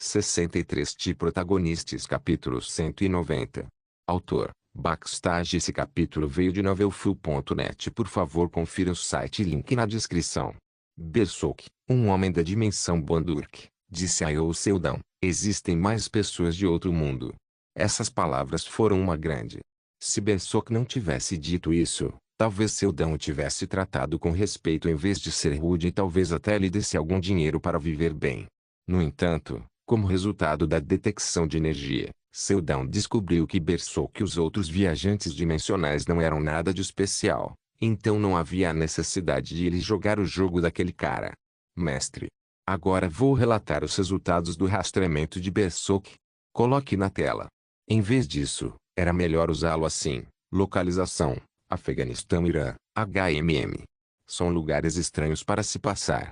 63 protagonistas capítulo 190. Autor, Backstage. Esse capítulo veio de novelfull.net. Por favor confira o site, link na descrição. Berserk, um homem da dimensão Bandurk, disse a Seldon, existem mais pessoas de outro mundo. Essas palavras foram uma grande. Se Berserk não tivesse dito isso, talvez Seldon o tivesse tratado com respeito em vez de ser rude e talvez até lhe desse algum dinheiro para viver bem. No entanto, como resultado da detecção de energia, Seldon descobriu que Berserk e os outros viajantes dimensionais não eram nada de especial, então não havia a necessidade de ele jogar o jogo daquele cara. Mestre. Agora vou relatar os resultados do rastreamento de Berserk. Coloque na tela. Em vez disso, era melhor usá-lo assim. Localização: Afeganistão, Irã, HMM. São lugares estranhos para se passar.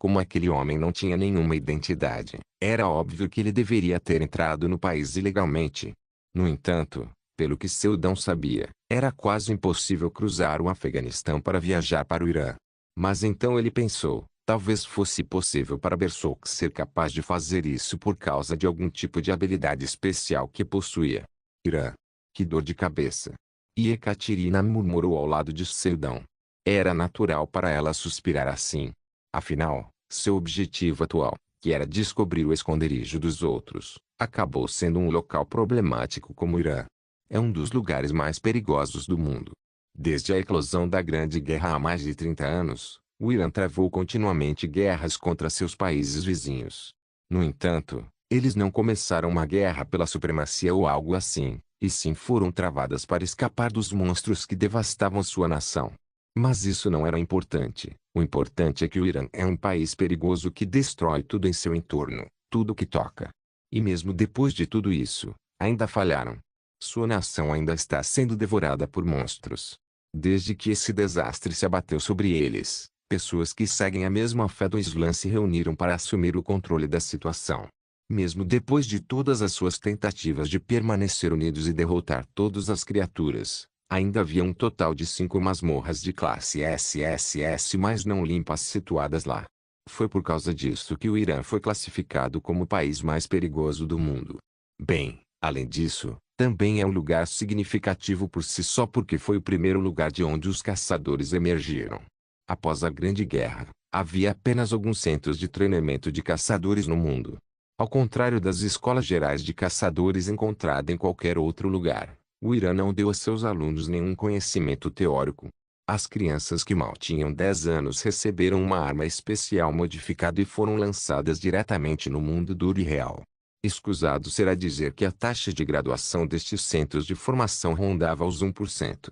Como aquele homem não tinha nenhuma identidade, era óbvio que ele deveria ter entrado no país ilegalmente. No entanto, pelo que Seldon sabia, era quase impossível cruzar o Afeganistão para viajar para o Irã. Mas então ele pensou, talvez fosse possível para Berserk ser capaz de fazer isso por causa de algum tipo de habilidade especial que possuía. Irã. Que dor de cabeça. E Ekaterina murmurou ao lado de Seldon. Era natural para ela suspirar assim. Afinal, seu objetivo atual, que era descobrir o esconderijo dos outros, acabou sendo um local problemático como o Irã. É um dos lugares mais perigosos do mundo. Desde a eclosão da Grande Guerra há mais de 30 anos, o Irã travou continuamente guerras contra seus países vizinhos. No entanto, eles não começaram uma guerra pela supremacia ou algo assim, e sim foram travadas para escapar dos monstros que devastavam sua nação. Mas isso não era importante. O importante é que o Irã é um país perigoso que destrói tudo em seu entorno, tudo que toca. E mesmo depois de tudo isso, ainda falharam. Sua nação ainda está sendo devorada por monstros. Desde que esse desastre se abateu sobre eles, pessoas que seguem a mesma fé do Islã se reuniram para assumir o controle da situação. Mesmo depois de todas as suas tentativas de permanecer unidos e derrotar todas as criaturas, ainda havia um total de 5 masmorras de classe SSS mais não limpas situadas lá. Foi por causa disso que o Irã foi classificado como o país mais perigoso do mundo. Bem, além disso, também é um lugar significativo por si só porque foi o primeiro lugar de onde os caçadores emergiram. Após a Grande Guerra, havia apenas alguns centros de treinamento de caçadores no mundo. Ao contrário das escolas gerais de caçadores encontradas em qualquer outro lugar, o Irã não deu a seus alunos nenhum conhecimento teórico. As crianças que mal tinham 10 anos receberam uma arma especial modificada e foram lançadas diretamente no mundo duro e real. Escusado será dizer que a taxa de graduação destes centros de formação rondava os 1%.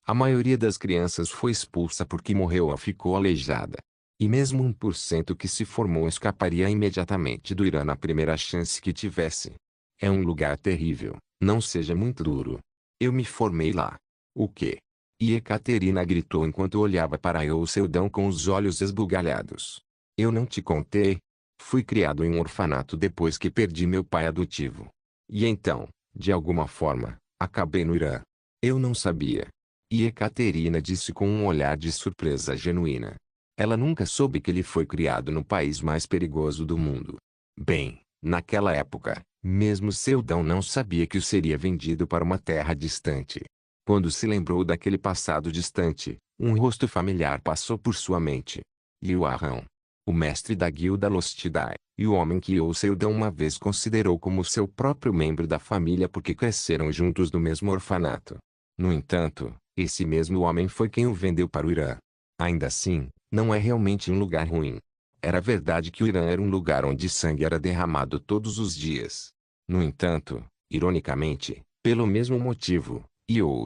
A maioria das crianças foi expulsa porque morreu ou ficou aleijada. E mesmo 1% que se formou escaparia imediatamente do Irã na primeira chance que tivesse. É um lugar terrível, não seja muito duro. Eu me formei lá. O quê? E Ekaterina gritou enquanto olhava para Seldon com os olhos esbugalhados. Eu não te contei? Fui criado em um orfanato depois que perdi meu pai adotivo. E então, de alguma forma, acabei no Irã. Eu não sabia. E Ekaterina disse com um olhar de surpresa genuína. Ela nunca soube que ele foi criado no país mais perigoso do mundo. Bem, naquela época, mesmo Seldon não sabia que o seria vendido para uma terra distante. Quando se lembrou daquele passado distante, um rosto familiar passou por sua mente. Liu Arrão, o mestre da guilda Lostidai, e o homem que Seldon uma vez considerou como seu próprio membro da família porque cresceram juntos no mesmo orfanato. No entanto, esse mesmo homem foi quem o vendeu para o Irã. Ainda assim, não é realmente um lugar ruim. Era verdade que o Irã era um lugar onde sangue era derramado todos os dias. No entanto, ironicamente, pelo mesmo motivo,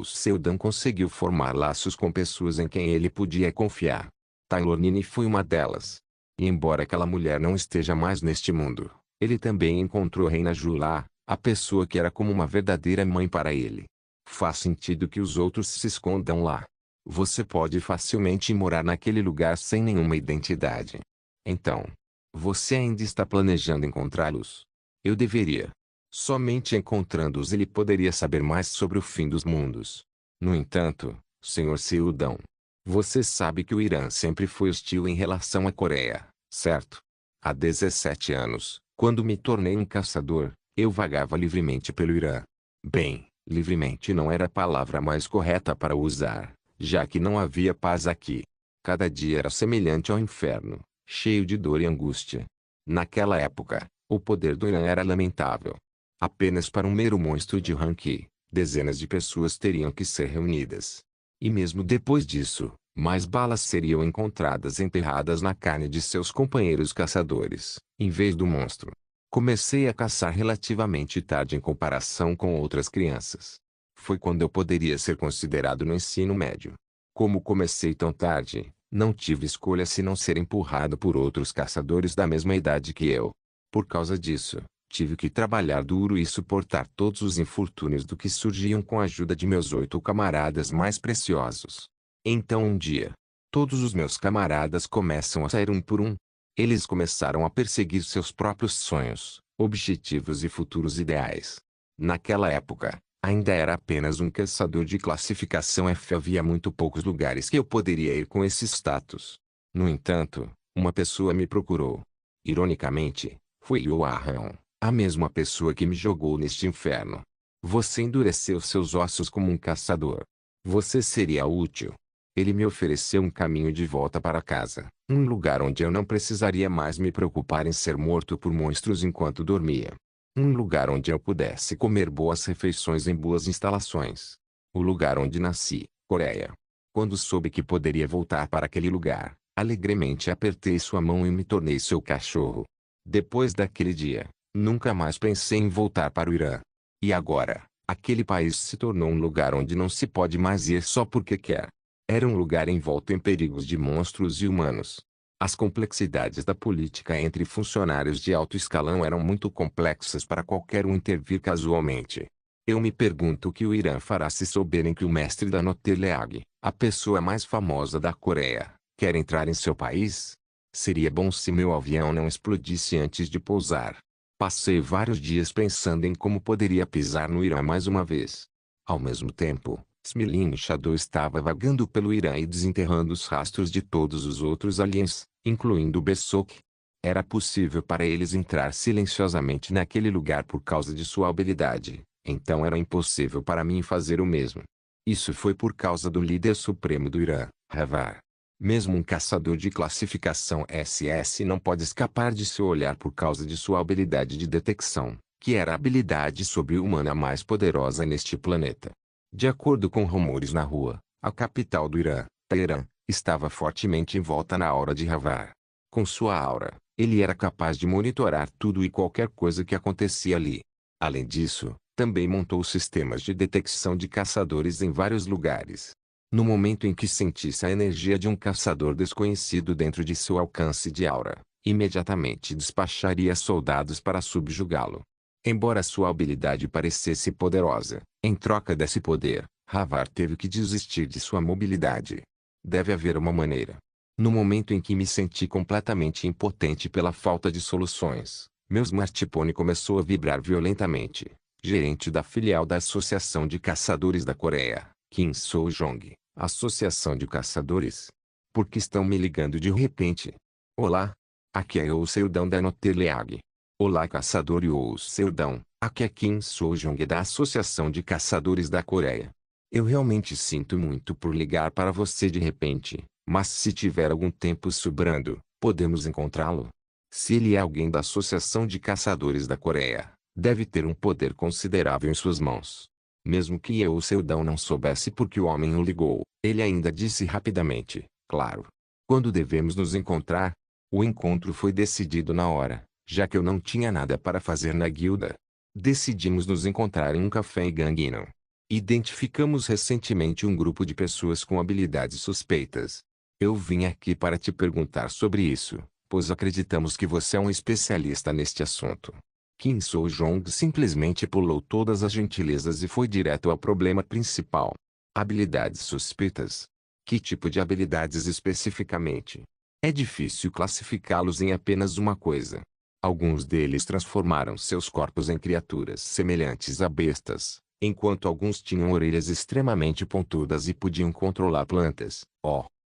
Seldon conseguiu formar laços com pessoas em quem ele podia confiar. Taylor Nini foi uma delas. E embora aquela mulher não esteja mais neste mundo, ele também encontrou Reina Jula, a pessoa que era como uma verdadeira mãe para ele. Faz sentido que os outros se escondam lá. Você pode facilmente morar naquele lugar sem nenhuma identidade. Então, você ainda está planejando encontrá-los? Eu deveria. Somente encontrando-os ele poderia saber mais sobre o fim dos mundos. No entanto, Sr. Seldon, você sabe que o Irã sempre foi hostil em relação à Coreia, certo? Há 17 anos, Quando me tornei um caçador, eu vagava livremente pelo Irã. Bem, livremente não era a palavra mais correta para usar, já que não havia paz aqui. Cada dia era semelhante ao inferno, cheio de dor e angústia. Naquela época, o poder do Irã era lamentável. Apenas para um mero monstro de rank, dezenas de pessoas teriam que ser reunidas. E mesmo depois disso, mais balas seriam encontradas enterradas na carne de seus companheiros caçadores, em vez do monstro. Comecei a caçar relativamente tarde em comparação com outras crianças. Foi quando eu poderia ser considerado no ensino médio. Como comecei tão tarde, não tive escolha senão ser empurrado por outros caçadores da mesma idade que eu. Por causa disso, tive que trabalhar duro e suportar todos os infortúnios do que surgiam com a ajuda de meus 8 camaradas mais preciosos. Então um dia, todos os meus camaradas começam a sair um por um. Eles começaram a perseguir seus próprios sonhos, objetivos e futuros ideais. Naquela época, ainda era apenas um caçador de classificação F. Havia muito poucos lugares que eu poderia ir com esse status. No entanto, uma pessoa me procurou. Ironicamente, foi Johan, a mesma pessoa que me jogou neste inferno. Você endureceu seus ossos como um caçador. Você seria útil. Ele me ofereceu um caminho de volta para casa, um lugar onde eu não precisaria mais me preocupar em ser morto por monstros enquanto dormia. Um lugar onde eu pudesse comer boas refeições em boas instalações. O lugar onde nasci, Coreia. Quando soube que poderia voltar para aquele lugar, alegremente apertei sua mão e me tornei seu cachorro. Depois daquele dia, nunca mais pensei em voltar para o Irã. E agora, aquele país se tornou um lugar onde não se pode mais ir só porque quer. Era um lugar envolto em perigos de monstros e humanos. As complexidades da política entre funcionários de alto escalão eram muito complexas para qualquer um intervir casualmente. Eu me pergunto o que o Irã fará se souberem que o mestre da Notre League, a pessoa mais famosa da Coreia, quer entrar em seu país? Seria bom se meu avião não explodisse antes de pousar. Passei vários dias pensando em como poderia pisar no Irã mais uma vez. Ao mesmo tempo, Smilin Shadow estava vagando pelo Irã e desenterrando os rastros de todos os outros aliens, incluindo o Besok. Era possível para eles entrar silenciosamente naquele lugar por causa de sua habilidade, então era impossível para mim fazer o mesmo. Isso foi por causa do líder supremo do Irã, Havar. Mesmo um caçador de classificação SS não pode escapar de seu olhar por causa de sua habilidade de detecção, que era a habilidade sobre-humana mais poderosa neste planeta. De acordo com rumores na rua, a capital do Irã, Teherã, estava fortemente envolta na aura de Havar. Com sua aura, ele era capaz de monitorar tudo e qualquer coisa que acontecia ali. Além disso, também montou sistemas de detecção de caçadores em vários lugares. No momento em que sentisse a energia de um caçador desconhecido dentro de seu alcance de aura, imediatamente despacharia soldados para subjugá-lo. Embora sua habilidade parecesse poderosa, em troca desse poder, Havar teve que desistir de sua mobilidade. Deve haver uma maneira. No momento em que me senti completamente impotente pela falta de soluções, meu smartphone começou a vibrar violentamente. Gerente da filial da Associação de Caçadores da Coreia, Kim So-jong. Associação de Caçadores? Por que estão me ligando de repente? Olá. Aqui é o Seudão da Notre League. Olá caçador e Seudão, aqui é Kim So-jong da Associação de Caçadores da Coreia. Eu realmente sinto muito por ligar para você de repente, mas se tiver algum tempo sobrando, podemos encontrá-lo? Se ele é alguém da Associação de Caçadores da Coreia, deve ter um poder considerável em suas mãos. Mesmo que eu Seudão não soubesse por que o homem o ligou, ele ainda disse rapidamente, claro. Quando devemos nos encontrar? O encontro foi decidido na hora. Já que eu não tinha nada para fazer na guilda, decidimos nos encontrar em um café em Gangneung. Identificamos recentemente um grupo de pessoas com habilidades suspeitas. Eu vim aqui para te perguntar sobre isso, pois acreditamos que você é um especialista neste assunto. Kim So-jong simplesmente pulou todas as gentilezas e foi direto ao problema principal. Habilidades suspeitas? Que tipo de habilidades especificamente? É difícil classificá-los em apenas uma coisa. Alguns deles transformaram seus corpos em criaturas semelhantes a bestas, enquanto alguns tinham orelhas extremamente pontudas e podiam controlar plantas.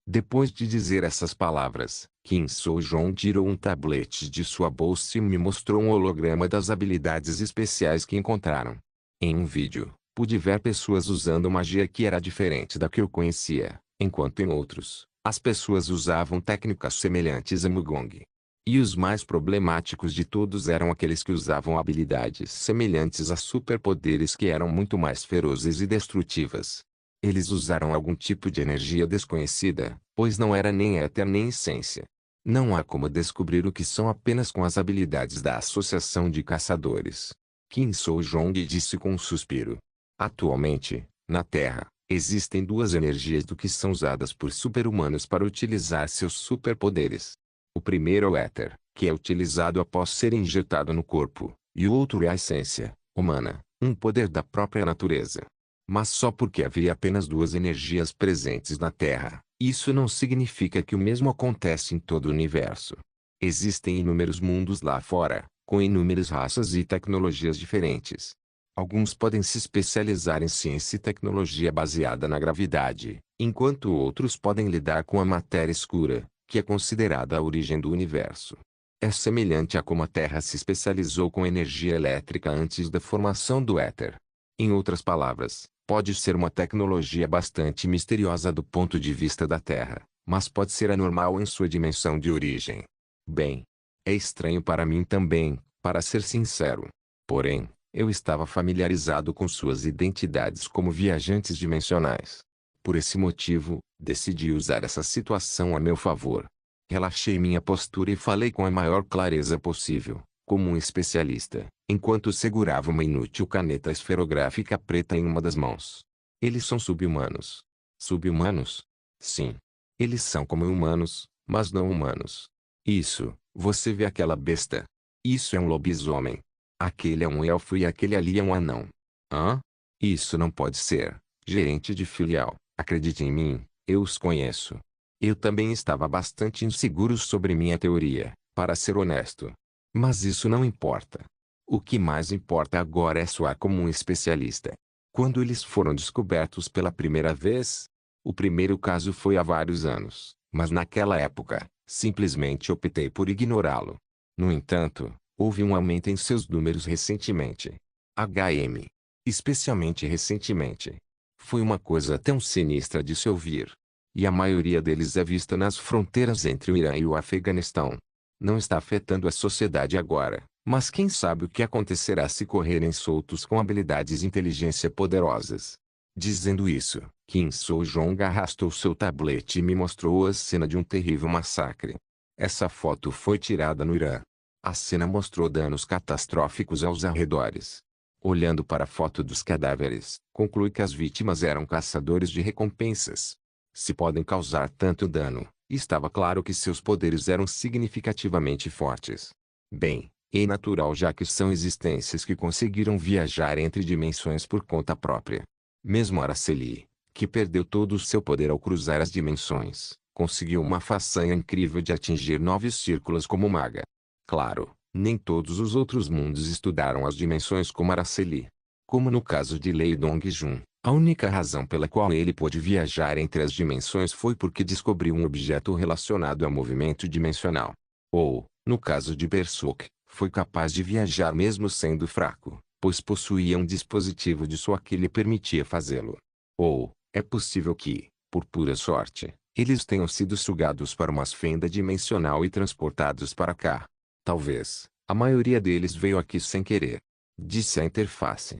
Depois de dizer essas palavras, Kim Soo-jong tirou um tablete de sua bolsa e me mostrou um holograma das habilidades especiais que encontraram. Em um vídeo, pude ver pessoas usando magia que era diferente da que eu conhecia, enquanto em outros, as pessoas usavam técnicas semelhantes a Mugong. E os mais problemáticos de todos eram aqueles que usavam habilidades semelhantes a superpoderes que eram muito mais ferozes e destrutivas. Eles usaram algum tipo de energia desconhecida, pois não era nem éter nem essência. Não há como descobrir o que são apenas com as habilidades da Associação de Caçadores. Kim Soo-jong disse com um suspiro. Atualmente, na Terra, existem duas energias do que são usadas por super-humanos para utilizar seus superpoderes. O primeiro é o éter, que é utilizado após ser injetado no corpo, e o outro é a essência, humana, um poder da própria natureza. Mas só porque havia apenas duas energias presentes na Terra, isso não significa que o mesmo acontece em todo o universo. Existem inúmeros mundos lá fora, com inúmeras raças e tecnologias diferentes. Alguns podem se especializar em ciência e tecnologia baseada na gravidade, enquanto outros podem lidar com a matéria escura, que é considerada a origem do universo. É semelhante a como a Terra se especializou com energia elétrica antes da formação do éter. Em outras palavras, pode ser uma tecnologia bastante misteriosa do ponto de vista da Terra, mas pode ser anormal em sua dimensão de origem. Bem, é estranho para mim também, para ser sincero. Porém, eu estava familiarizado com suas identidades como viajantes dimensionais. Por esse motivo, decidi usar essa situação a meu favor. Relaxei minha postura e falei com a maior clareza possível, como um especialista, enquanto segurava uma inútil caneta esferográfica preta em uma das mãos. Eles são sub-humanos. Sub-humanos? Sim. Eles são como humanos, mas não humanos. Isso, você vê aquela besta? Isso é um lobisomem. Aquele é um elfo e aquele ali é um anão. Hã? Isso não pode ser. Gerente de filial, acredite em mim, eu os conheço. Eu também estava bastante inseguro sobre minha teoria, para ser honesto. Mas isso não importa. O que mais importa agora é soar como um especialista. Quando eles foram descobertos pela primeira vez? O primeiro caso foi há vários anos, mas naquela época, simplesmente optei por ignorá-lo. No entanto, houve um aumento em seus números recentemente. HM. Especialmente recentemente. Foi uma coisa tão sinistra de se ouvir. E a maioria deles é vista nas fronteiras entre o Irã e o Afeganistão. Não está afetando a sociedade agora, mas quem sabe o que acontecerá se correrem soltos com habilidades de inteligência poderosas. Dizendo isso, Kim Soo-jong arrastou seu tablete e me mostrou a cena de um terrível massacre. Essa foto foi tirada no Irã. A cena mostrou danos catastróficos aos arredores. Olhando para a foto dos cadáveres, conclui que as vítimas eram caçadores de recompensas. Se podem causar tanto dano, estava claro que seus poderes eram significativamente fortes. Bem, é natural já que são existências que conseguiram viajar entre dimensões por conta própria. Mesmo Araceli, que perdeu todo o seu poder ao cruzar as dimensões, conseguiu uma façanha incrível de atingir 9 círculos como maga. Claro, nem todos os outros mundos estudaram as dimensões como Araceli. Como no caso de Lei Dong-jun, a única razão pela qual ele pôde viajar entre as dimensões foi porque descobriu um objeto relacionado a movimento dimensional. Ou, no caso de Bersuk, foi capaz de viajar mesmo sendo fraco, pois possuía um dispositivo de sua que lhe permitia fazê-lo. Ou, é possível que, por pura sorte, eles tenham sido sugados para uma fenda dimensional e transportados para cá. Talvez, a maioria deles veio aqui sem querer. Disse a interface.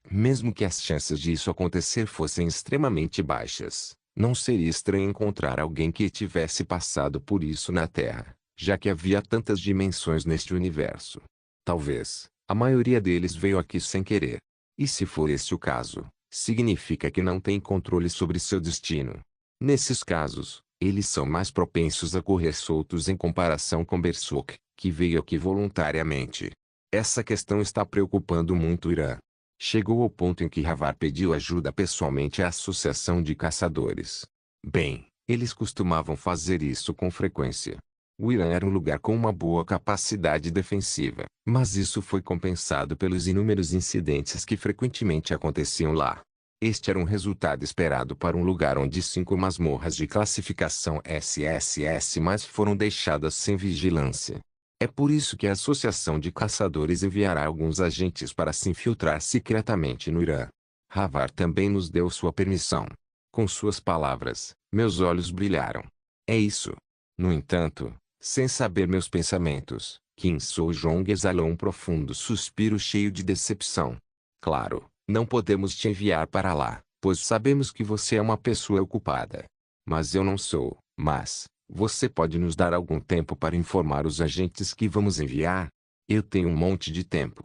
Mesmo que as chances de isso acontecer fossem extremamente baixas, não seria estranho encontrar alguém que tivesse passado por isso na Terra, já que havia tantas dimensões neste universo. Talvez, a maioria deles veio aqui sem querer. E se for esse o caso, significa que não tem controle sobre seu destino. Nesses casos, eles são mais propensos a correr soltos em comparação com Bersuk, que veio aqui voluntariamente. Essa questão está preocupando muito o Irã. Chegou ao ponto em que Havar pediu ajuda pessoalmente à Associação de Caçadores. Bem, eles costumavam fazer isso com frequência. O Irã era um lugar com uma boa capacidade defensiva, mas isso foi compensado pelos inúmeros incidentes que frequentemente aconteciam lá. Este era um resultado esperado para um lugar onde 5 masmorras de classificação SSS mais foram deixadas sem vigilância. É por isso que a Associação de Caçadores enviará alguns agentes para se infiltrar secretamente no Irã. Havar também nos deu sua permissão. Com suas palavras, meus olhos brilharam. É isso. No entanto, sem saber meus pensamentos, Kim Soo-jong exalou um profundo suspiro cheio de decepção. Claro, não podemos te enviar para lá, pois sabemos que você é uma pessoa ocupada. Mas eu não sou. Mas, você pode nos dar algum tempo para informar os agentes que vamos enviar? Eu tenho um monte de tempo.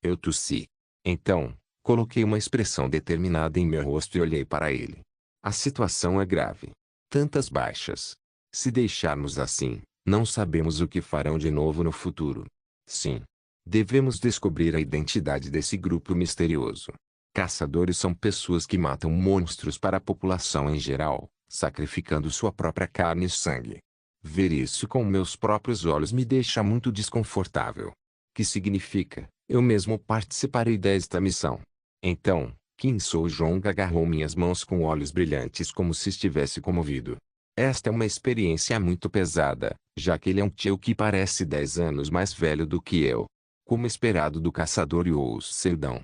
Eu tossi. Então, coloquei uma expressão determinada em meu rosto e olhei para ele. A situação é grave. Tantas baixas. Se deixarmos assim, não sabemos o que farão de novo no futuro. Sim. Devemos descobrir a identidade desse grupo misterioso. Caçadores são pessoas que matam monstros para a população em geral, sacrificando sua própria carne e sangue. Ver isso com meus próprios olhos me deixa muito desconfortável. Que significa, eu mesmo participarei desta missão. Então, Kim Soo-jong agarrou minhas mãos com olhos brilhantes como se estivesse comovido. Esta é uma experiência muito pesada, já que ele é um tio que parece 10 anos mais velho do que eu. Como esperado do caçador Yous Seldon.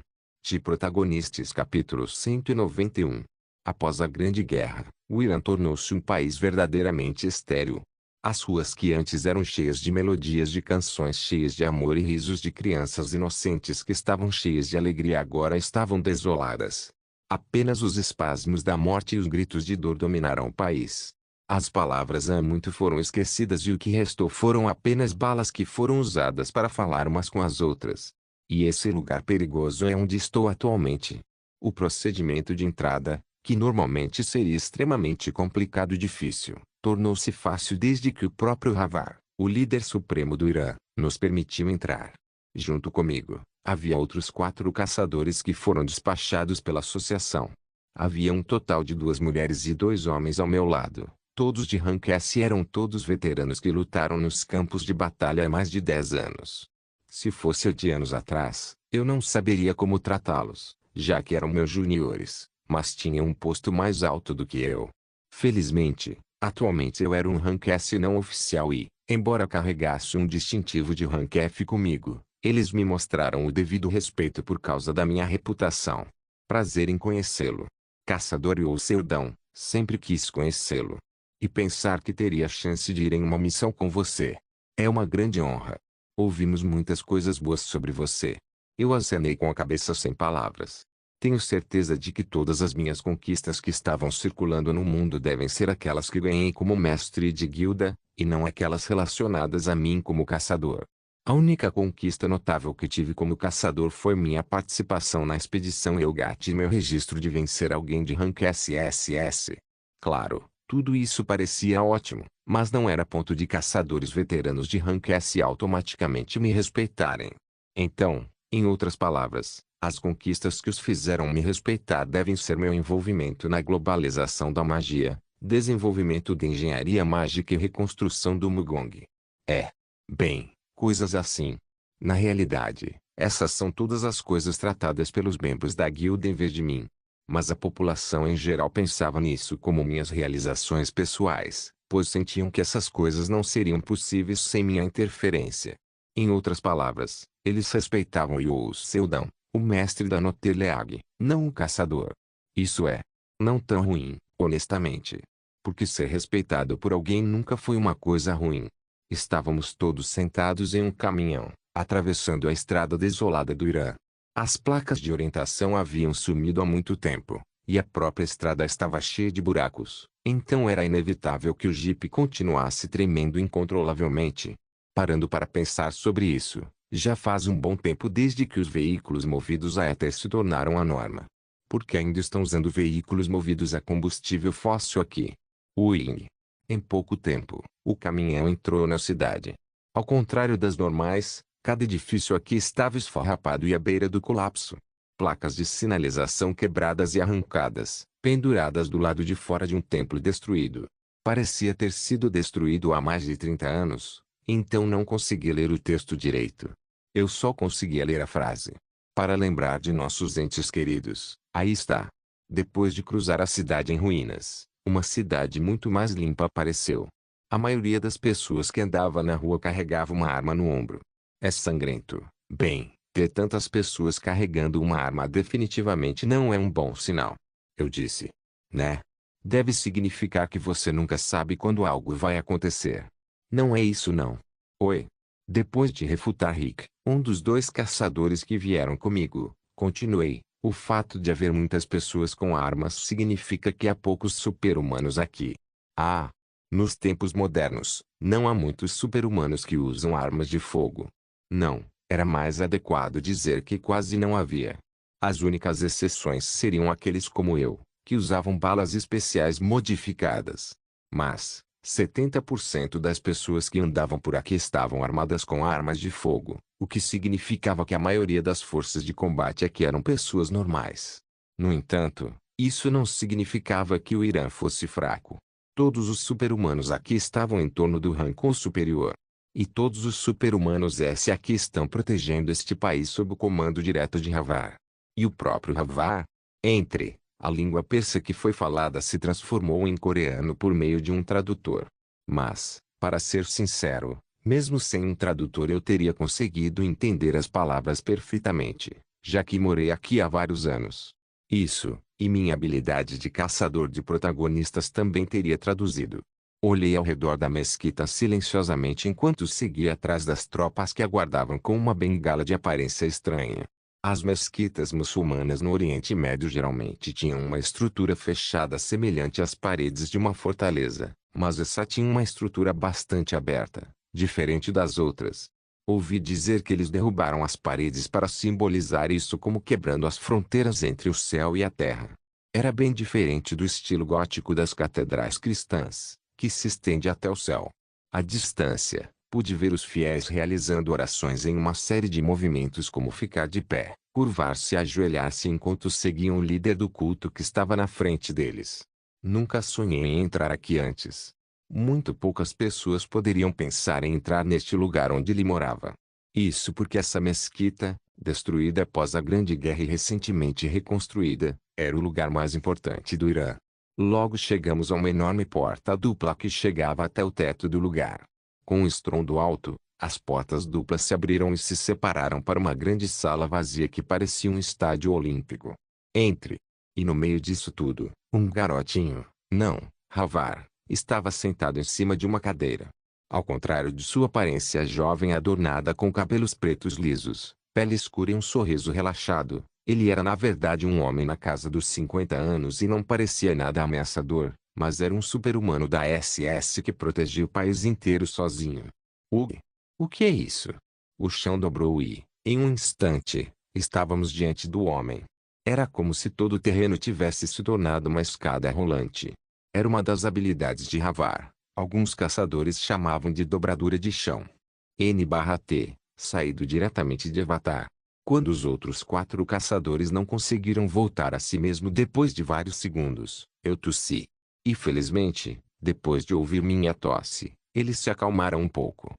Protagonistas capítulo 191. Após a Grande Guerra, o Irã tornou-se um país verdadeiramente estéril. As ruas que antes eram cheias de melodias de canções cheias de amor e risos de crianças inocentes que estavam cheias de alegria agora estavam desoladas. Apenas os espasmos da morte e os gritos de dor dominaram o país. As palavras há muito foram esquecidas e o que restou foram apenas balas que foram usadas para falar umas com as outras. E esse lugar perigoso é onde estou atualmente. O procedimento de entrada, que normalmente seria extremamente complicado e difícil, tornou-se fácil desde que o próprio Havar, o líder supremo do Irã, nos permitiu entrar. Junto comigo, havia outros 4 caçadores que foram despachados pela associação. Havia um total de 2 mulheres e 2 homens ao meu lado. Todos de rank S eram todos veteranos que lutaram nos campos de batalha há mais de 10 anos. Se fosse de anos atrás, eu não saberia como tratá-los, já que eram meus juniores, mas tinham um posto mais alto do que eu. Felizmente, atualmente eu era um rank S não oficial e, embora carregasse um distintivo de rank F comigo, eles me mostraram o devido respeito por causa da minha reputação. Prazer em conhecê-lo. Caçador Yous Seldon, sempre quis conhecê-lo. E pensar que teria a chance de ir em uma missão com você. É uma grande honra. Ouvimos muitas coisas boas sobre você. Eu acenei com a cabeça sem palavras. Tenho certeza de que todas as minhas conquistas que estavam circulando no mundo devem ser aquelas que ganhei como mestre de guilda, e não aquelas relacionadas a mim como caçador. A única conquista notável que tive como caçador foi minha participação na expedição Elgat e meu registro de vencer alguém de rank SSS. Claro. Tudo isso parecia ótimo, mas não era ponto de caçadores veteranos de rank S automaticamente me respeitarem. Então, em outras palavras, as conquistas que os fizeram me respeitar devem ser meu envolvimento na globalização da magia, desenvolvimento de engenharia mágica e reconstrução do Mugong. Bem, coisas assim. Na realidade, essas são todas as coisas tratadas pelos membros da guilda em vez de mim. Mas a população em geral pensava nisso como minhas realizações pessoais, pois sentiam que essas coisas não seriam possíveis sem minha interferência. Em outras palavras, eles respeitavam Yous Seldon, o mestre da Notelleag, não o caçador. Isso é, não tão ruim, honestamente. Porque ser respeitado por alguém nunca foi uma coisa ruim. Estávamos todos sentados em um caminhão, atravessando a estrada desolada do Irã. As placas de orientação haviam sumido há muito tempo, e a própria estrada estava cheia de buracos, então era inevitável que o jipe continuasse tremendo incontrolavelmente. Parando para pensar sobre isso, já faz um bom tempo desde que os veículos movidos a éter se tornaram a norma. Por que ainda estão usando veículos movidos a combustível fóssil aqui? Uing. Em pouco tempo, o caminhão entrou na cidade. Ao contrário das normais, cada edifício aqui estava esfarrapado e à beira do colapso. Placas de sinalização quebradas e arrancadas, penduradas do lado de fora de um templo destruído. Parecia ter sido destruído há mais de 30 anos, então não consegui ler o texto direito. Eu só conseguia ler a frase. Para lembrar de nossos entes queridos, aí está. Depois de cruzar a cidade em ruínas, uma cidade muito mais limpa apareceu. A maioria das pessoas que andava na rua carregava uma arma no ombro. É sangrento. Bem, ter tantas pessoas carregando uma arma definitivamente não é um bom sinal. Eu disse. Né? Deve significar que você nunca sabe quando algo vai acontecer. Não é isso não. Oi. Depois de refutar Rick, um dos dois caçadores que vieram comigo, continuei. O fato de haver muitas pessoas com armas significa que há poucos super-humanos aqui. Ah! Nos tempos modernos, não há muitos super-humanos que usam armas de fogo. Não, era mais adequado dizer que quase não havia. As únicas exceções seriam aqueles como eu, que usavam balas especiais modificadas. Mas, 70% das pessoas que andavam por aqui estavam armadas com armas de fogo, o que significava que a maioria das forças de combate aqui eram pessoas normais. No entanto, isso não significava que o Irã fosse fraco. Todos os super-humanos aqui estavam em torno do rank superior. E todos os super-humanos S aqui estão protegendo este país sob o comando direto de Havar. E o próprio Havar, entre a língua persa que foi falada se transformou em coreano por meio de um tradutor. Mas, para ser sincero, mesmo sem um tradutor eu teria conseguido entender as palavras perfeitamente, já que morei aqui há vários anos. Isso, e minha habilidade de caçador de protagonistas também teria traduzido. Olhei ao redor da mesquita silenciosamente enquanto seguia atrás das tropas que aguardavam com uma bengala de aparência estranha. As mesquitas muçulmanas no Oriente Médio geralmente tinham uma estrutura fechada semelhante às paredes de uma fortaleza, mas essa tinha uma estrutura bastante aberta, diferente das outras. Ouvi dizer que eles derrubaram as paredes para simbolizar isso como quebrando as fronteiras entre o céu e a terra. Era bem diferente do estilo gótico das catedrais cristãs, que se estende até o céu. À distância, pude ver os fiéis realizando orações em uma série de movimentos como ficar de pé, curvar-se e ajoelhar-se enquanto seguiam o líder do culto que estava na frente deles. Nunca sonhei em entrar aqui antes. Muito poucas pessoas poderiam pensar em entrar neste lugar onde ele morava. Isso porque essa mesquita, destruída após a Grande Guerra e recentemente reconstruída, era o lugar mais importante do Irã. Logo chegamos a uma enorme porta dupla que chegava até o teto do lugar. Com um estrondo alto, as portas duplas se abriram e se separaram para uma grande sala vazia que parecia um estádio olímpico. Entre. E no meio disso tudo, um garotinho, não, Havar, estava sentado em cima de uma cadeira. Ao contrário de sua aparência jovem adornada com cabelos pretos lisos, pele escura e um sorriso relaxado, ele era na verdade um homem na casa dos 50 anos e não parecia nada ameaçador, mas era um super-humano da SS que protegia o país inteiro sozinho. Ugh! O que é isso? O chão dobrou e, em um instante, estávamos diante do homem. Era como se todo o terreno tivesse se tornado uma escada rolante. Era uma das habilidades de Havar. Alguns caçadores chamavam de dobradura de chão. N/T, saído diretamente de Avatar. Quando os outros 4 caçadores não conseguiram voltar a si mesmo depois de vários segundos, eu tossi. E felizmente, depois de ouvir minha tosse, eles se acalmaram um pouco.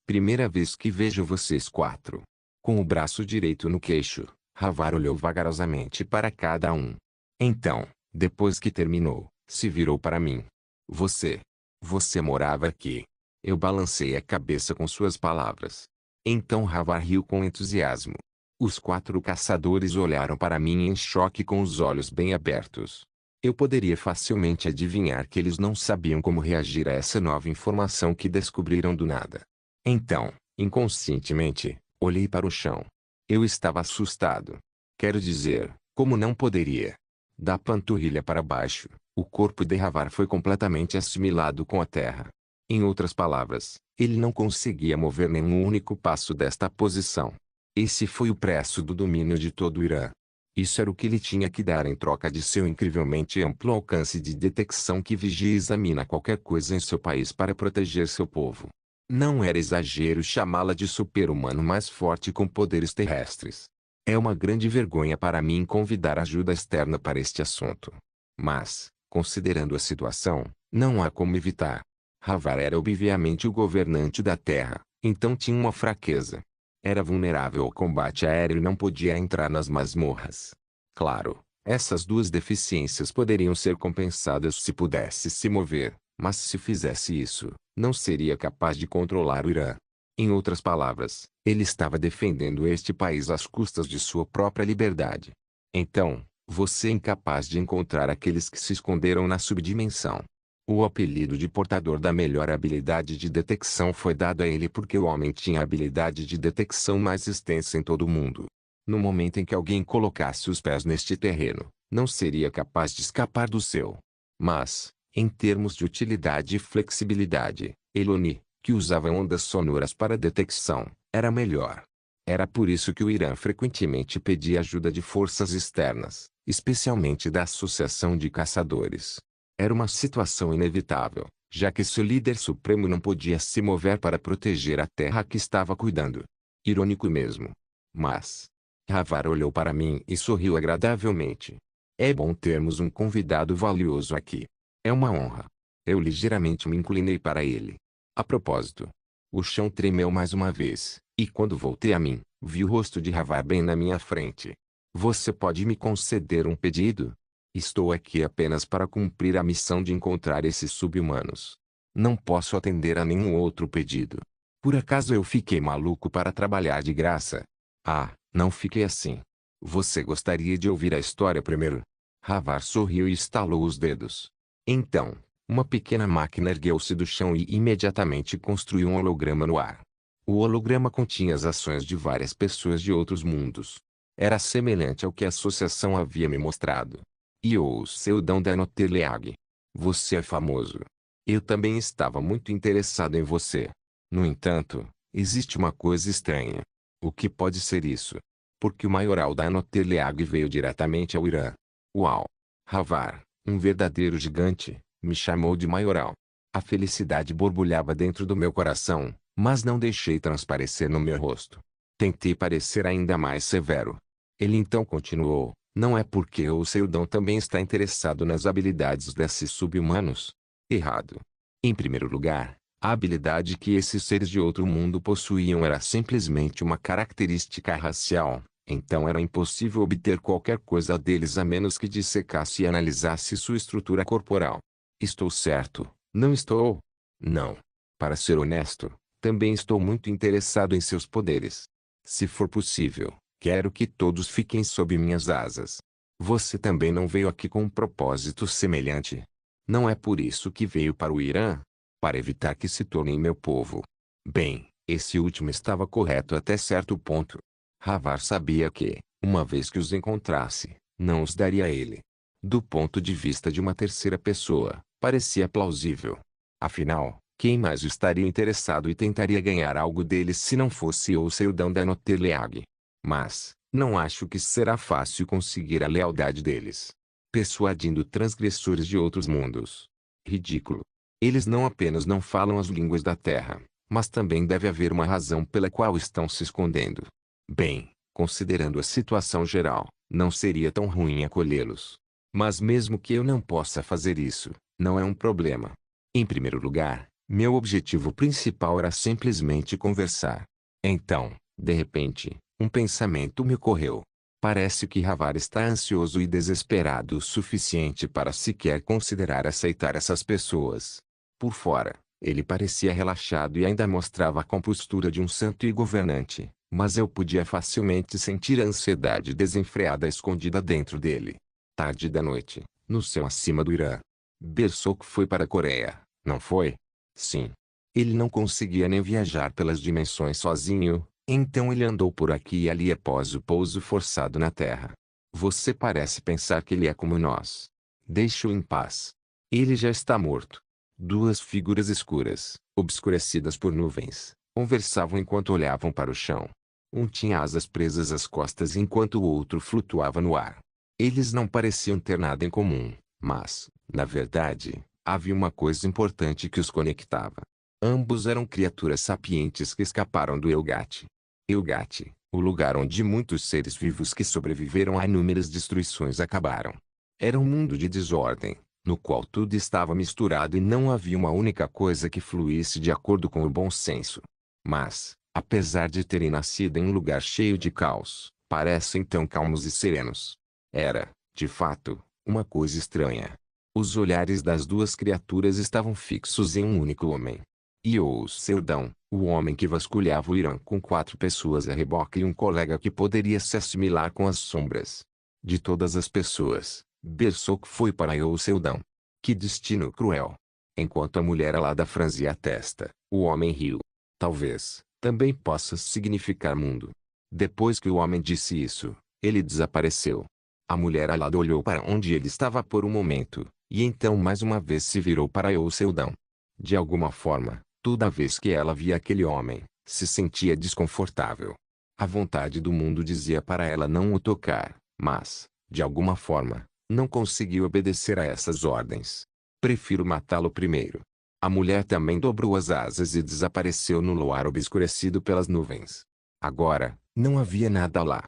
Primeira vez que vejo vocês 4. Com o braço direito no queixo, Havar olhou vagarosamente para cada um. Então, depois que terminou, se virou para mim. Você morava aqui. Eu balancei a cabeça com suas palavras. Então Havar riu com entusiasmo. Os 4 caçadores olharam para mim em choque com os olhos bem abertos. Eu poderia facilmente adivinhar que eles não sabiam como reagir a essa nova informação que descobriram do nada. Então, inconscientemente, olhei para o chão. Eu estava assustado. Quero dizer, como não poderia? Da panturrilha para baixo, o corpo de Havar foi completamente assimilado com a terra. Em outras palavras, ele não conseguia mover nenhum único passo desta posição. Esse foi o preço do domínio de todo o Irã. Isso era o que ele tinha que dar em troca de seu incrivelmente amplo alcance de detecção que vigia e examina qualquer coisa em seu país para proteger seu povo. Não era exagero chamá-la de super-humano mais forte com poderes terrestres. É uma grande vergonha para mim convidar ajuda externa para este assunto. Mas, considerando a situação, não há como evitar. Havar era obviamente o governante da Terra, então tinha uma fraqueza. Era vulnerável ao combate aéreo e não podia entrar nas masmorras. Claro, essas duas deficiências poderiam ser compensadas se pudesse se mover, mas se fizesse isso, não seria capaz de controlar o Irã. Em outras palavras, ele estava defendendo este país às custas de sua própria liberdade. Então, você é incapaz de encontrar aqueles que se esconderam na subdimensão. O apelido de portador da melhor habilidade de detecção foi dado a ele porque o homem tinha a habilidade de detecção mais extensa em todo o mundo. No momento em que alguém colocasse os pés neste terreno, não seria capaz de escapar do seu. Mas, em termos de utilidade e flexibilidade, Eloni, que usava ondas sonoras para detecção, era melhor. Era por isso que o Irã frequentemente pedia ajuda de forças externas, especialmente da Associação de Caçadores. Era uma situação inevitável, já que seu líder supremo não podia se mover para proteger a terra que estava cuidando. Irônico mesmo. Mas, Havar olhou para mim e sorriu agradavelmente. É bom termos um convidado valioso aqui. É uma honra. Eu ligeiramente me inclinei para ele. A propósito. O chão tremeu mais uma vez, e quando voltei a mim, vi o rosto de Havar bem na minha frente. Você pode me conceder um pedido? Estou aqui apenas para cumprir a missão de encontrar esses sub-humanos. Não posso atender a nenhum outro pedido. Por acaso eu fiquei maluco para trabalhar de graça? Ah, não fiquei assim. Você gostaria de ouvir a história primeiro? Havar sorriu e estalou os dedos. Então, uma pequena máquina ergueu-se do chão e imediatamente construiu um holograma no ar. O holograma continha as ações de várias pessoas de outros mundos. Era semelhante ao que a associação havia me mostrado. E o Seudão da Noteleag. Você é famoso. Eu também estava muito interessado em você. No entanto, existe uma coisa estranha. O que pode ser isso? Porque o maioral da Noteleag veio diretamente ao Irã. Uau! Havar, um verdadeiro gigante, me chamou de maioral. A felicidade borbulhava dentro do meu coração, mas não deixei transparecer no meu rosto. Tentei parecer ainda mais severo. Ele então continuou, não é porque o Seudão também está interessado nas habilidades desses sub-humanos? Errado. Em primeiro lugar, a habilidade que esses seres de outro mundo possuíam era simplesmente uma característica racial, então era impossível obter qualquer coisa deles a menos que dissecasse e analisasse sua estrutura corporal. Estou certo, não estou? Não. Para ser honesto, também estou muito interessado em seus poderes. Se for possível, quero que todos fiquem sob minhas asas. Você também não veio aqui com um propósito semelhante? Não é por isso que veio para o Irã? Para evitar que se tornem meu povo. Bem, esse último estava correto até certo ponto. Havar sabia que, uma vez que os encontrasse, não os daria a ele. Do ponto de vista de uma terceira pessoa, parecia plausível. Afinal, quem mais estaria interessado e tentaria ganhar algo deles se não fosse o Seudão da Noteleag? Mas, não acho que será fácil conseguir a lealdade deles. Persuadindo transgressores de outros mundos. Ridículo. Eles não apenas não falam as línguas da Terra, mas também deve haver uma razão pela qual estão se escondendo. Bem, considerando a situação geral, não seria tão ruim acolhê-los. Mas mesmo que eu não possa fazer isso, não é um problema. Em primeiro lugar, meu objetivo principal era simplesmente conversar. Então, de repente, um pensamento me ocorreu. Parece que Havar está ansioso e desesperado o suficiente para sequer considerar aceitar essas pessoas. Por fora, ele parecia relaxado e ainda mostrava a compostura de um santo e governante, mas eu podia facilmente sentir a ansiedade desenfreada escondida dentro dele. Tarde da noite, no céu acima do Irã. Bersok foi para a Coreia, não foi? Sim. Ele não conseguia nem viajar pelas dimensões sozinho, então ele andou por aqui e ali após o pouso forçado na Terra. Você parece pensar que ele é como nós. Deixe-o em paz. Ele já está morto. Duas figuras escuras, obscurecidas por nuvens, conversavam enquanto olhavam para o chão. Um tinha asas presas às costas enquanto o outro flutuava no ar. Eles não pareciam ter nada em comum, mas, na verdade, havia uma coisa importante que os conectava. Ambos eram criaturas sapientes que escaparam do Elgate. Elgate, o lugar onde muitos seres vivos que sobreviveram a inúmeras destruições acabaram. Era um mundo de desordem, no qual tudo estava misturado e não havia uma única coisa que fluísse de acordo com o bom senso. Mas, Apesar de terem nascido em um lugar cheio de caos, parecem tão calmos e serenos. Era, de fato, uma coisa estranha. Os olhares das duas criaturas estavam fixos em um único homem. Yous Seldon, o homem que vasculhava o Irã com 4 pessoas a reboque e um colega que poderia se assimilar com as sombras. De todas as pessoas, Bersok foi para Yous Seldon. Que destino cruel! Enquanto a mulher alada franzia a testa, o homem riu. Talvez, também possa significar mundo. Depois que o homem disse isso, ele desapareceu. A mulher alada olhou para onde ele estava por um momento, e então mais uma vez se virou para Yosseldon. De alguma forma, toda vez que ela via aquele homem, se sentia desconfortável. A vontade do mundo dizia para ela não o tocar, mas, de alguma forma, não conseguiu obedecer a essas ordens. Prefiro matá-lo primeiro. A mulher também dobrou as asas e desapareceu no luar obscurecido pelas nuvens. Agora, não havia nada lá.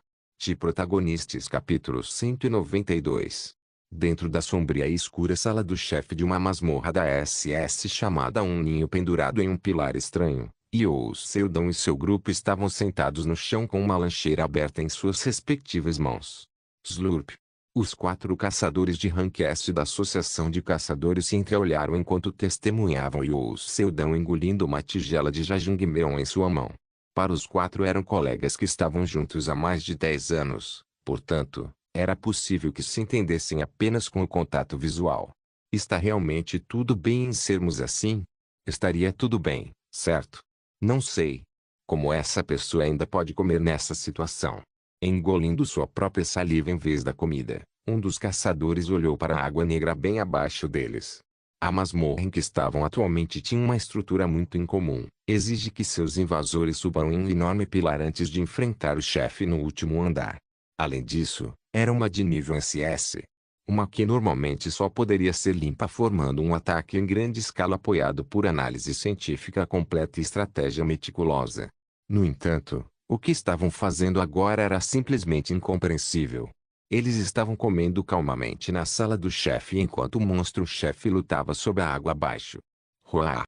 Protagonistas capítulo 192. Dentro da sombria e escura sala do chefe de uma masmorra da SS chamada Um Ninho pendurado em um pilar estranho, Yous Seldon e seu grupo estavam sentados no chão com uma lancheira aberta em suas respectivas mãos. Slurp. Os 4 caçadores de rank S da Associação de Caçadores se entreolharam enquanto testemunhavam Yous Seldon engolindo uma tigela de jajangmyeon em sua mão. Para os 4 eram colegas que estavam juntos há mais de 10 anos, portanto, era possível que se entendessem apenas com o contato visual. Está realmente tudo bem em sermos assim? Estaria tudo bem, certo? Não sei. Como essa pessoa ainda pode comer nessa situação? Engolindo sua própria saliva em vez da comida, um dos caçadores olhou para a água negra bem abaixo deles. A masmorra em que estavam atualmente tinha uma estrutura muito incomum. Exige que seus invasores subam em um enorme pilar antes de enfrentar o chefe no último andar. Além disso, era uma de nível SS. Uma que normalmente só poderia ser limpa formando um ataque em grande escala apoiado por análise científica completa e estratégia meticulosa. No entanto, o que estavam fazendo agora era simplesmente incompreensível. Eles estavam comendo calmamente na sala do chefe enquanto o monstro-chefe lutava sob a água abaixo. Roar!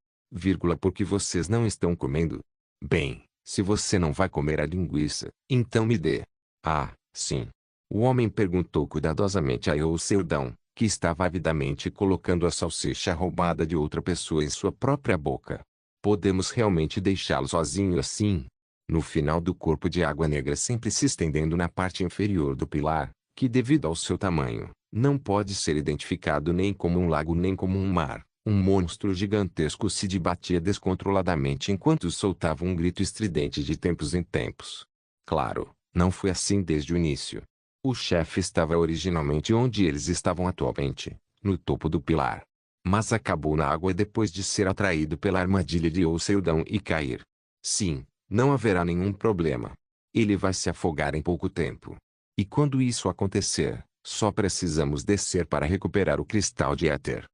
Por que vocês não estão comendo? Bem, se você não vai comer a linguiça, então me dê. Ah, sim. O homem perguntou cuidadosamente a Yosseldon, que estava avidamente colocando a salsicha roubada de outra pessoa em sua própria boca. Podemos realmente deixá-lo sozinho assim? No final do corpo de água negra sempre se estendendo na parte inferior do pilar, que devido ao seu tamanho, não pode ser identificado nem como um lago nem como um mar. Um monstro gigantesco se debatia descontroladamente enquanto soltava um grito estridente de tempos em tempos. Claro, não foi assim desde o início. O chefe estava originalmente onde eles estavam atualmente, no topo do pilar. Mas acabou na água depois de ser atraído pela armadilha de Yosseldon e cair. Sim, não haverá nenhum problema. Ele vai se afogar em pouco tempo. E quando isso acontecer, só precisamos descer para recuperar o cristal de éter.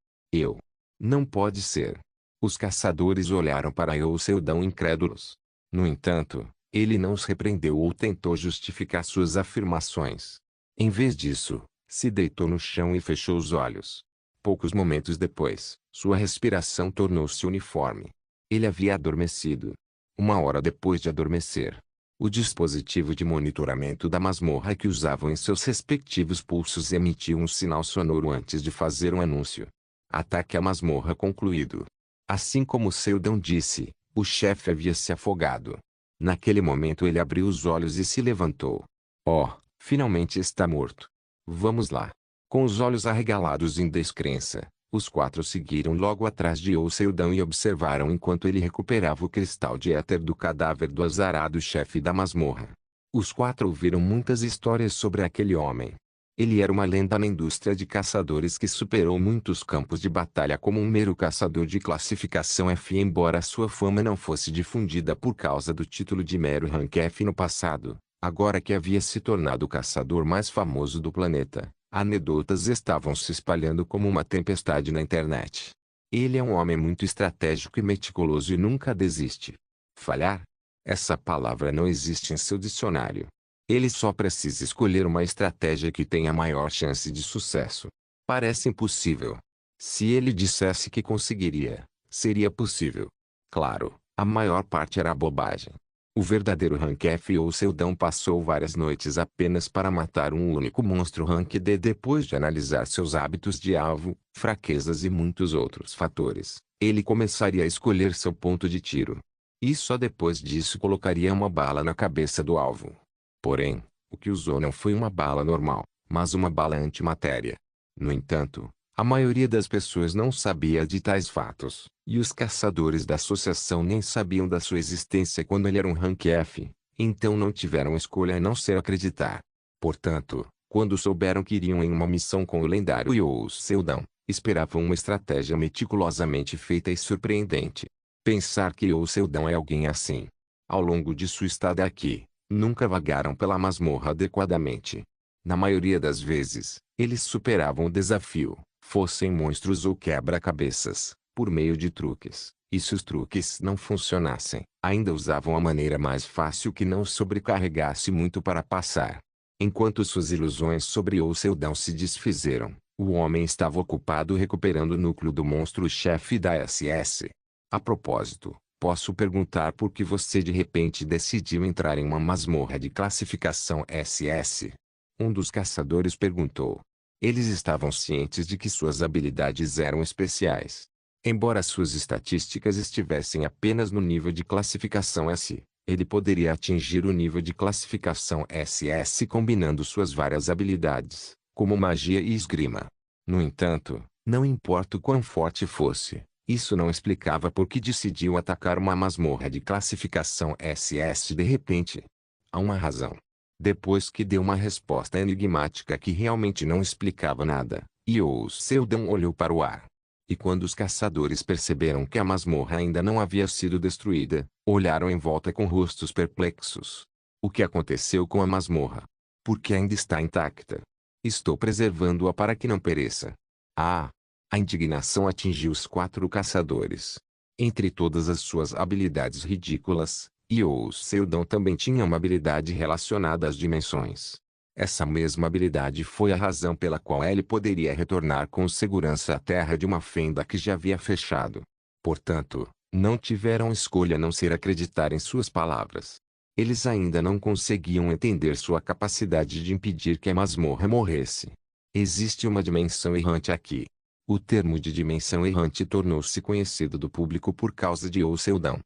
Não pode ser. Os caçadores olharam para Yosseldon incrédulos. No entanto, ele não os repreendeu ou tentou justificar suas afirmações. Em vez disso, se deitou no chão e fechou os olhos. Poucos momentos depois, sua respiração tornou-se uniforme. Ele havia adormecido. 1 hora depois de adormecer, o dispositivo de monitoramento da masmorra que usavam em seus respectivos pulsos emitiu um sinal sonoro antes de fazer um anúncio. Ataque à masmorra concluído. Assim como Seldon disse, o chefe havia se afogado. Naquele momento ele abriu os olhos e se levantou. Oh, finalmente está morto. Vamos lá. Com os olhos arregalados em descrença, os 4 seguiram logo atrás de Yosseldon e observaram enquanto ele recuperava o cristal de éter do cadáver do azarado chefe da masmorra. Os 4 ouviram muitas histórias sobre aquele homem. Ele era uma lenda na indústria de caçadores que superou muitos campos de batalha como um mero caçador de classificação F. Embora sua fama não fosse difundida por causa do título de mero rank F no passado, agora que havia se tornado o caçador mais famoso do planeta, anedotas estavam se espalhando como uma tempestade na internet. Ele é um homem muito estratégico e meticuloso e nunca desiste. Falhar? Essa palavra não existe em seu dicionário. Ele só precisa escolher uma estratégia que tenha maior chance de sucesso. Parece impossível. Se ele dissesse que conseguiria, seria possível. Claro, a maior parte era bobagem. O verdadeiro Rank F ou Seldon passou várias noites apenas para matar um único monstro Rank D depois de analisar seus hábitos de alvo, fraquezas e muitos outros fatores. Ele começaria a escolher seu ponto de tiro. E só depois disso colocaria uma bala na cabeça do alvo. Porém, o que usou não foi uma bala normal, mas uma bala antimatéria. No entanto, a maioria das pessoas não sabia de tais fatos, e os caçadores da associação nem sabiam da sua existência quando ele era um Rank F, então não tiveram escolha a não ser acreditar. Portanto, quando souberam que iriam em uma missão com o lendário Youou Seldon, esperavam uma estratégia meticulosamente feita e surpreendente. Pensar que Youou Seldon é alguém assim. Ao longo de sua estada aqui, nunca vagaram pela masmorra adequadamente. Na maioria das vezes, eles superavam o desafio, fossem monstros ou quebra-cabeças, por meio de truques. E se os truques não funcionassem, ainda usavam a maneira mais fácil que não sobrecarregasse muito para passar. Enquanto suas ilusões sobre Youou Seldon se desfizeram, o homem estava ocupado recuperando o núcleo do monstro-chefe da SS. A propósito, posso perguntar por que você de repente decidiu entrar em uma masmorra de classificação SS? Um dos caçadores perguntou. Eles estavam cientes de que suas habilidades eram especiais. Embora suas estatísticas estivessem apenas no nível de classificação S, ele poderia atingir o nível de classificação SS combinando suas várias habilidades, como magia e esgrima. No entanto, não importa o quão forte fosse, isso não explicava por que decidiu atacar uma masmorra de classificação SS de repente. Há uma razão. Depois que deu uma resposta enigmática que realmente não explicava nada, Youou Seldon olhou para o ar. E quando os caçadores perceberam que a masmorra ainda não havia sido destruída, olharam em volta com rostos perplexos. O que aconteceu com a masmorra? Por que ainda está intacta? Estou preservando-a para que não pereça. Ah! A indignação atingiu os 4 caçadores. Entre todas as suas habilidades ridículas, Youou Seldon também tinha uma habilidade relacionada às dimensões. Essa mesma habilidade foi a razão pela qual ele poderia retornar com segurança à Terra de uma fenda que já havia fechado. Portanto, não tiveram escolha a não ser acreditar em suas palavras. Eles ainda não conseguiam entender sua capacidade de impedir que a masmorra morresse. Existe uma dimensão errante aqui. O termo de dimensão errante tornou-se conhecido do público por causa de Youou Seldon.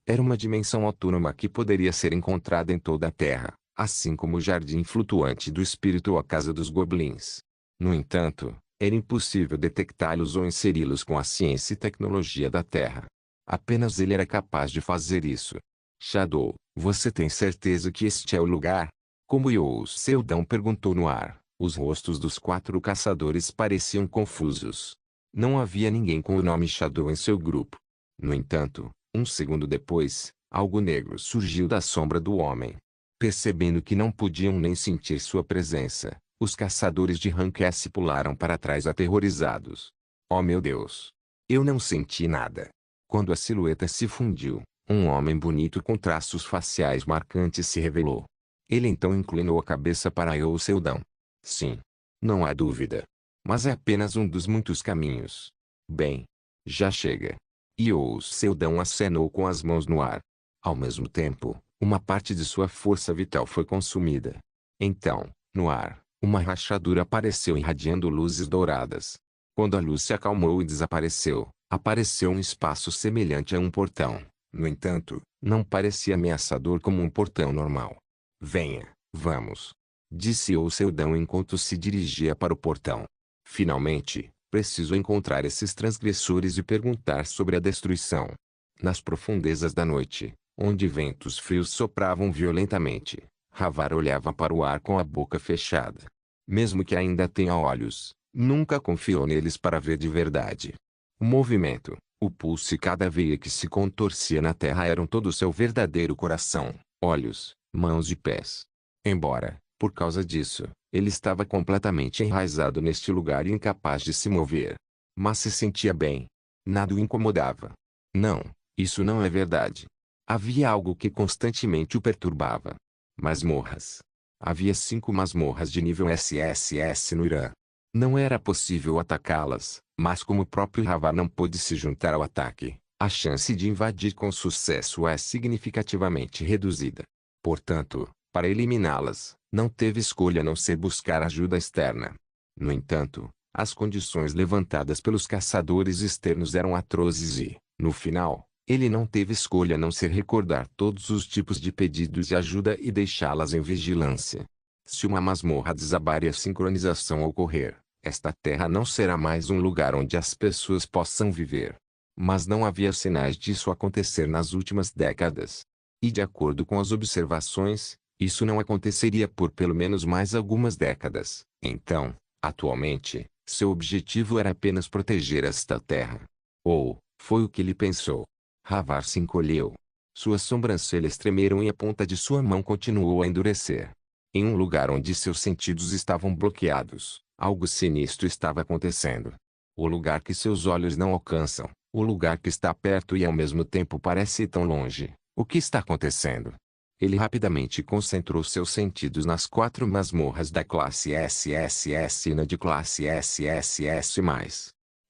Era uma dimensão autônoma que poderia ser encontrada em toda a Terra, assim como o jardim flutuante do espírito ou a casa dos goblins. No entanto, era impossível detectá-los ou inseri-los com a ciência e tecnologia da Terra. Apenas ele era capaz de fazer isso. Shadow, você tem certeza que este é o lugar? Como Youou Seldon perguntou no ar, os rostos dos 4 caçadores pareciam confusos. Não havia ninguém com o nome Shadow em seu grupo. No entanto, um segundo depois, algo negro surgiu da sombra do homem. Percebendo que não podiam nem sentir sua presença, os caçadores de Rank S pularam para trás aterrorizados. Oh meu Deus! Eu não senti nada. Quando a silhueta se fundiu, um homem bonito com traços faciais marcantes se revelou. Ele então inclinou a cabeça para Youou Seldon. Sim. Não há dúvida. Mas é apenas um dos muitos caminhos. Bem. Já chega. Youou Seldon acenou com as mãos no ar. Ao mesmo tempo, uma parte de sua força vital foi consumida. Então, no ar, uma rachadura apareceu irradiando luzes douradas. Quando a luz se acalmou e desapareceu, apareceu um espaço semelhante a um portão. No entanto, não parecia ameaçador como um portão normal. Venha, vamos. Disse Youou Seldon enquanto se dirigia para o portão. Finalmente, preciso encontrar esses transgressores e perguntar sobre a destruição. Nas profundezas da noite, onde ventos frios sopravam violentamente, Havar olhava para o ar com a boca fechada. Mesmo que ainda tenha olhos, nunca confiou neles para ver de verdade. O movimento, o pulso e cada veia que se contorcia na terra eram todo o seu verdadeiro coração, olhos, mãos e pés. Embora, por causa disso, ele estava completamente enraizado neste lugar e incapaz de se mover. Mas se sentia bem. Nada o incomodava. Não, isso não é verdade. Havia algo que constantemente o perturbava. Masmorras. Havia 5 masmorras de nível SSS no Irã. Não era possível atacá-las, mas como o próprio Havar não pôde se juntar ao ataque, a chance de invadir com sucesso é significativamente reduzida. Portanto, para eliminá-las, não teve escolha a não ser buscar ajuda externa. No entanto, as condições levantadas pelos caçadores externos eram atrozes e, no final, ele não teve escolha a não ser recordar todos os tipos de pedidos de ajuda e deixá-las em vigilância. Se uma masmorra desabar e a sincronização ocorrer, esta terra não será mais um lugar onde as pessoas possam viver. Mas não havia sinais disso acontecer nas últimas décadas. E de acordo com as observações, isso não aconteceria por pelo menos mais algumas décadas. Então, atualmente, seu objetivo era apenas proteger esta terra. Ou, foi o que ele pensou. Havar se encolheu. Suas sobrancelhas tremeram e a ponta de sua mão continuou a endurecer. Em um lugar onde seus sentidos estavam bloqueados, algo sinistro estava acontecendo. O lugar que seus olhos não alcançam, o lugar que está perto e ao mesmo tempo parece tão longe. O que está acontecendo? Ele rapidamente concentrou seus sentidos nas 4 masmorras da classe SSS e na de classe SSS+.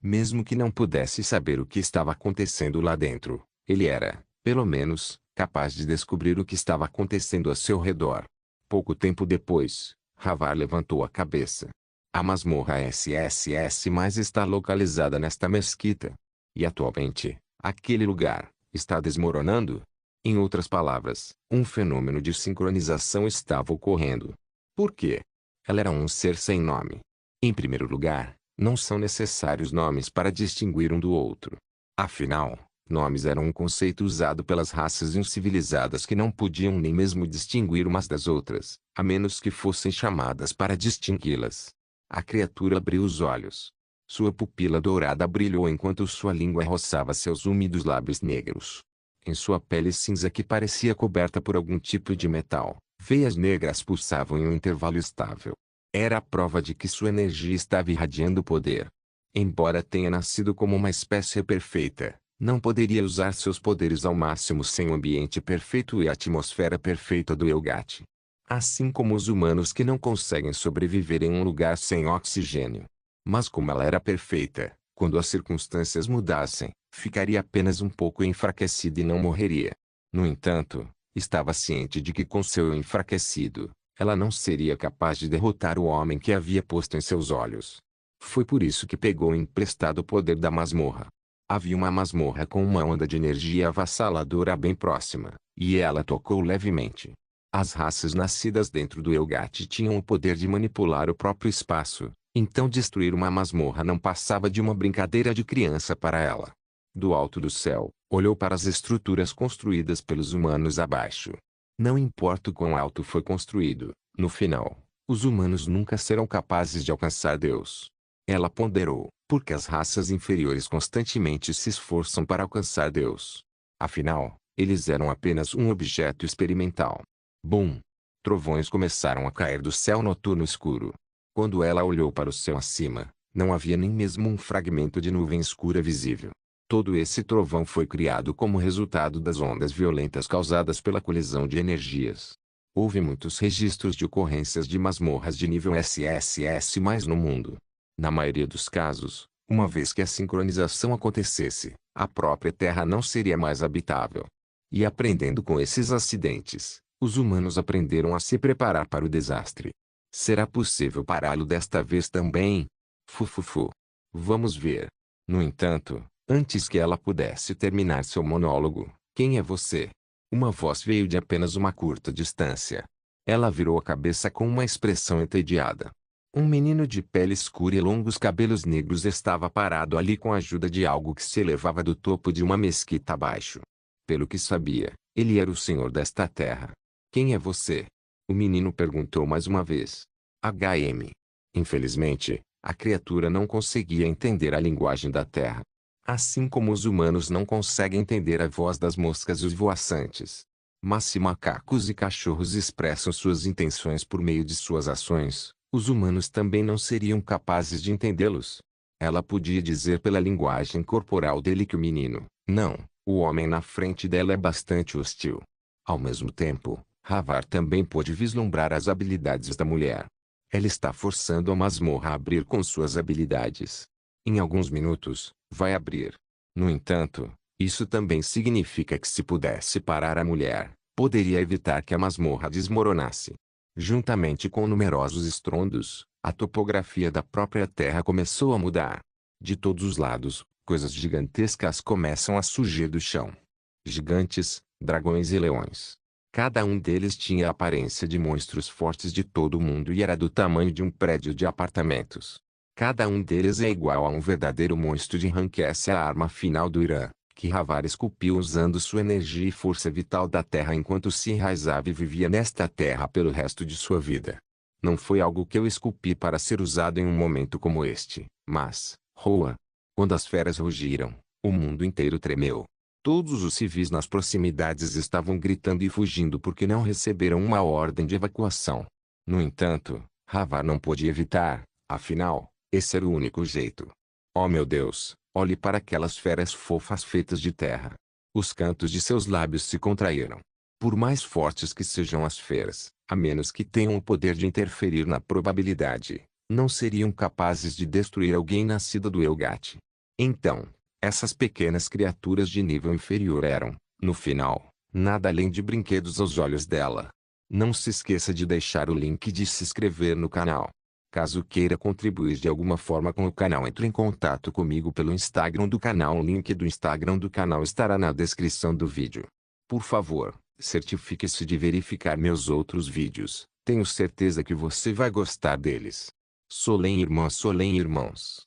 Mesmo que não pudesse saber o que estava acontecendo lá dentro, ele era, pelo menos, capaz de descobrir o que estava acontecendo a seu redor. Pouco tempo depois, Havar levantou a cabeça. A masmorra SSS+ está localizada nesta mesquita. E atualmente, aquele lugar está desmoronando? Em outras palavras, um fenômeno de sincronização estava ocorrendo. Por quê? Ela era um ser sem nome. Em primeiro lugar, não são necessários nomes para distinguir um do outro. Afinal, nomes eram um conceito usado pelas raças incivilizadas que não podiam nem mesmo distinguir umas das outras, a menos que fossem chamadas para distingui-las. A criatura abriu os olhos. Sua pupila dourada brilhou enquanto sua língua roçava seus úmidos lábios negros. Em sua pele cinza que parecia coberta por algum tipo de metal, veias negras pulsavam em um intervalo estável. Era a prova de que sua energia estava irradiando poder. Embora tenha nascido como uma espécie perfeita, não poderia usar seus poderes ao máximo sem o ambiente perfeito e a atmosfera perfeita do Elgate. Assim como os humanos que não conseguem sobreviver em um lugar sem oxigênio. Mas como ela era perfeita, quando as circunstâncias mudassem, ficaria apenas um pouco enfraquecida e não morreria. No entanto, estava ciente de que com seu enfraquecido, ela não seria capaz de derrotar o homem que havia posto em seus olhos. Foi por isso que pegou emprestado o poder da masmorra. Havia uma masmorra com uma onda de energia avassaladora bem próxima, e ela tocou levemente. As raças nascidas dentro do Elgate tinham o poder de manipular o próprio espaço, então destruir uma masmorra não passava de uma brincadeira de criança para ela. Do alto do céu, olhou para as estruturas construídas pelos humanos abaixo. Não importa o quão alto foi construído, no final, os humanos nunca serão capazes de alcançar Deus. Ela ponderou, porque as raças inferiores constantemente se esforçam para alcançar Deus. Afinal, eles eram apenas um objeto experimental. Bum! Trovões começaram a cair do céu noturno escuro. Quando ela olhou para o céu acima, não havia nem mesmo um fragmento de nuvem escura visível. Todo esse trovão foi criado como resultado das ondas violentas causadas pela colisão de energias. Houve muitos registros de ocorrências de masmorras de nível SSS+ no mundo. Na maioria dos casos, uma vez que a sincronização acontecesse, a própria Terra não seria mais habitável. E aprendendo com esses acidentes, os humanos aprenderam a se preparar para o desastre. Será possível pará-lo desta vez também? Fufufu. Vamos ver. No entanto, antes que ela pudesse terminar seu monólogo, quem é você? Uma voz veio de apenas uma curta distância. Ela virou a cabeça com uma expressão entediada. Um menino de pele escura e longos cabelos negros estava parado ali com a ajuda de algo que se elevava do topo de uma mesquita abaixo. Pelo que sabia, ele era o senhor desta terra. Quem é você? O menino perguntou mais uma vez. HM. Infelizmente, a criatura não conseguia entender a linguagem da terra. Assim como os humanos não conseguem entender a voz das moscas e os voaçantes. Mas se macacos e cachorros expressam suas intenções por meio de suas ações, os humanos também não seriam capazes de entendê-los. Ela podia dizer pela linguagem corporal dele que o menino, não, o homem na frente dela é bastante hostil. Ao mesmo tempo, Havar também pôde vislumbrar as habilidades da mulher. Ela está forçando a masmorra a abrir com suas habilidades. Em alguns minutos, vai abrir. No entanto, Isso também significa que se pudesse parar a mulher, poderia evitar que a masmorra desmoronasse. Juntamente com numerosos estrondos, a topografia da própria Terra começou a mudar. De todos os lados, coisas gigantescas começam a surgir do chão. Gigantes, dragões e leões. Cada um deles tinha a aparência de monstros fortes de todo o mundo e era do tamanho de um prédio de apartamentos. Cada um deles é igual a um verdadeiro monstro de Rank. Essa é a arma final do Irã, que Havar esculpiu usando sua energia e força vital da terra enquanto se enraizava e vivia nesta terra pelo resto de sua vida. Não foi algo que eu esculpi para ser usado em um momento como este, mas, Roa. Quando as feras rugiram, o mundo inteiro tremeu. Todos os civis nas proximidades estavam gritando e fugindo porque não receberam uma ordem de evacuação. No entanto, Havar não pôde evitar, afinal, esse era o único jeito. Oh meu Deus, olhe para aquelas feras fofas feitas de terra. Os cantos de seus lábios se contraíram. Por mais fortes que sejam as feras, a menos que tenham o poder de interferir na probabilidade, não seriam capazes de destruir alguém nascido do Elgat. Então, essas pequenas criaturas de nível inferior eram, no final, nada além de brinquedos aos olhos dela. Não se esqueça de deixar o link de se inscrever no canal. Caso queira contribuir de alguma forma com o canal, entre em contato comigo pelo Instagram do canal. O link do Instagram do canal estará na descrição do vídeo. Por favor, certifique-se de verificar meus outros vídeos. Tenho certeza que você vai gostar deles. Solem irmãs, Solem irmãos.